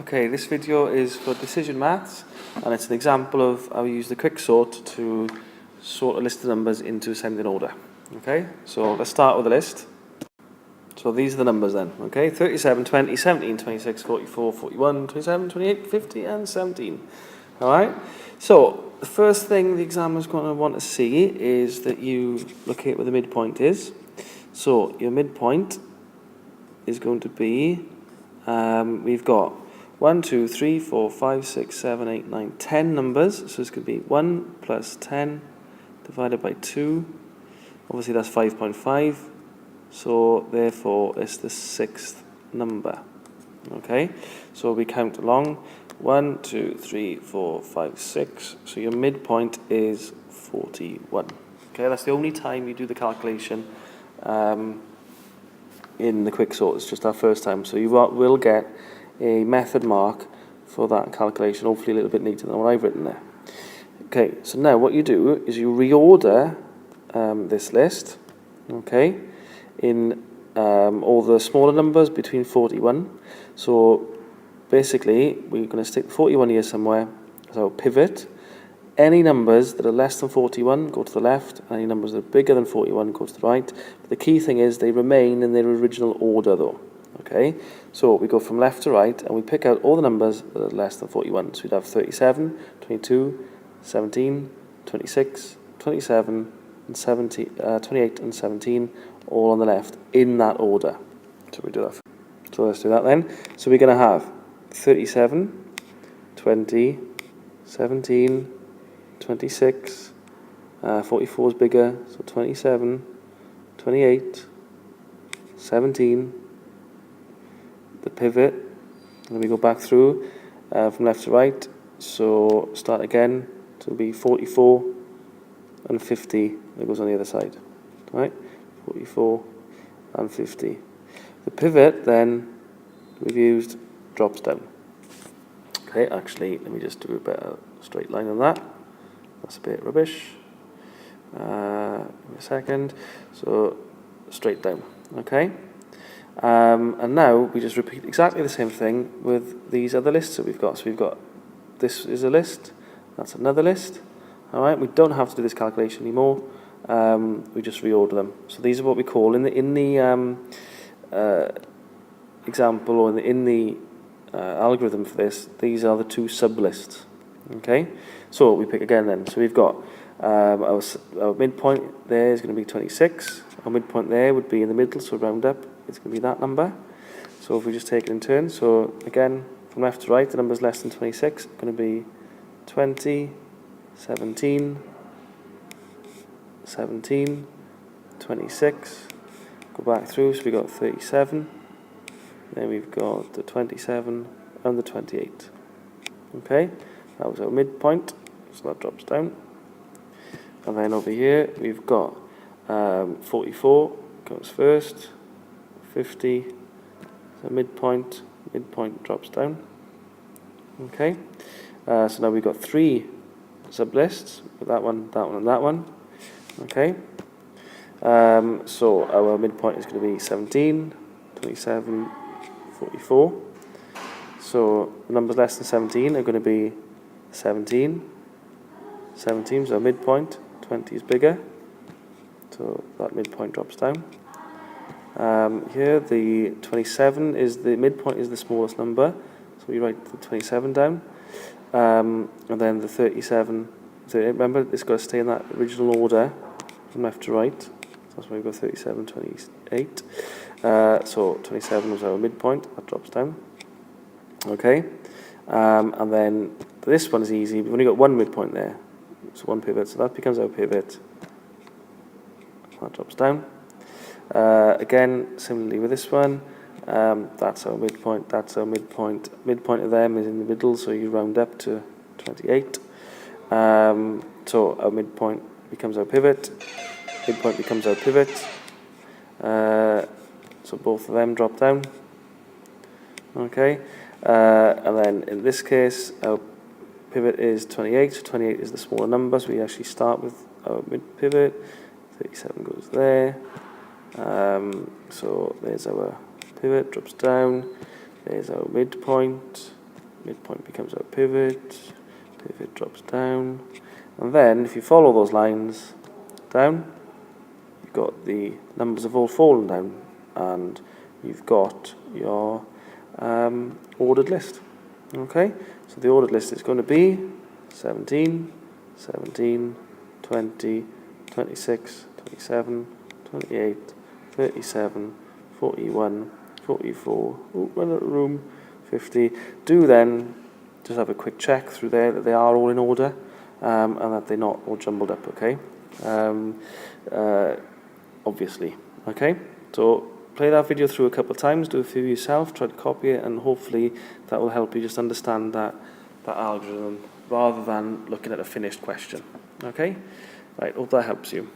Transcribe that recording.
Okay, this video is for decision maths, and it's an example of how we use the quicksort to sort a list of numbers into ascending order. Okay, so let's start with the list. So these are the numbers then, okay? 37, 20, 17, 26, 44, 41, 27, 28, 50, and 17. Alright, so the first thing the examiner's going to want to see is that you locate where the midpoint is. So your midpoint is going to be, we've got 1, 2, 3, 4, 5, 6, 7, 8, 9, 10 numbers. So it's going to be 1 plus 10 divided by 2. Obviously that's 5.5. So therefore it's the sixth number. Okay, so we count along. 1, 2, 3, 4, 5, 6. So your midpoint is 41. Okay, that's the only time you do the calculation in the quicksort. It's just our first time. So you will get a method mark for that calculation, hopefully a little bit neater than what I've written there. Okay, so now what you do is you reorder this list, okay, in all the smaller numbers between 41. So basically, we're going to stick 41 here somewhere as our pivot. Any numbers that are less than 41 go to the left, and any numbers that are bigger than 41 go to the right. But the key thing is they remain in their original order though. Okay, so we go from left to right and we pick out all the numbers that are less than 41. So we'd have 37, 22, 17, 26, 27, and 28 and 17 all on the left in that order. So we do that. So let's do that then. So we're going to have 37, 20, 17, 26, 44 is bigger, so 27, 28, 17, the pivot, and we go back through from left to right, so start again, so it'll be 44 and 50, that goes on the other side, right, 44 and 50. The pivot then, we've used, drops down. Okay, actually, let me just do a better straight line on that. That's a bit rubbish. Give me a second. So, straight down. Okay. And now we just repeat exactly the same thing with these other lists that we've got. So we've got, this is a list, that's another list. All right, we don't have to do this calculation anymore. We just reorder them. So these are what we call in the example, or in the algorithm for this, these are the two sublists. Okay, so we pick again then. So we've got our midpoint there is going to be 26. Our midpoint there would be in the middle, so round up, it's going to be that number. So if we just take it in turn, so again, from left to right, the number's less than 26, it's going to be 20, 17, 17, 26. Go back through, so we've got 37. Then we've got the 27 and the 28. Okay, that was our midpoint, so that drops down. And then over here we've got 44 goes first, 50, so midpoint drops down. Okay, so now we've got three sublists, with that one, and that one. Okay, so our midpoint is going to be 17, 27, 44. So the numbers less than 17 are going to be 17. 17 is our midpoint. 20 is bigger, so that midpoint drops down. Here the 27 is the midpoint, is the smallest number, so we write the 27 down. And then the 37. So remember, it's got to stay in that original order from left to right. So that's why we've got 37, 28. So 27 was our midpoint, that drops down. Okay, and then this one is easy. We've only got one midpoint there, so one pivot, so that becomes our pivot. That drops down. Again, similarly with this one, that's our midpoint, that's our midpoint. Midpoint of them is in the middle, so you round up to 28. So our midpoint becomes our pivot, midpoint becomes our pivot. So both of them drop down. Okay, and then in this case, our pivot is 28. So 28 is the smaller number, so we actually start with our mid pivot. 37 goes there. So there's our pivot, drops down. There's our midpoint. midpoint becomes our pivot, pivot drops down, and then if you follow those lines down, you've got the numbers have all fallen down, and you've got your ordered list. Okay, so the ordered list is going to be 17, 17, 20, 26, 27, 28, 37, 41, 44, run out of room, 50. Do then just have a quick check through there that they are all in order, and that they're not all jumbled up, okay? Obviously, okay? So play that video through a couple of times, do it for yourself, try to copy it, and hopefully that will help you just understand that algorithm rather than looking at a finished question, okay? Right, hope that helps you.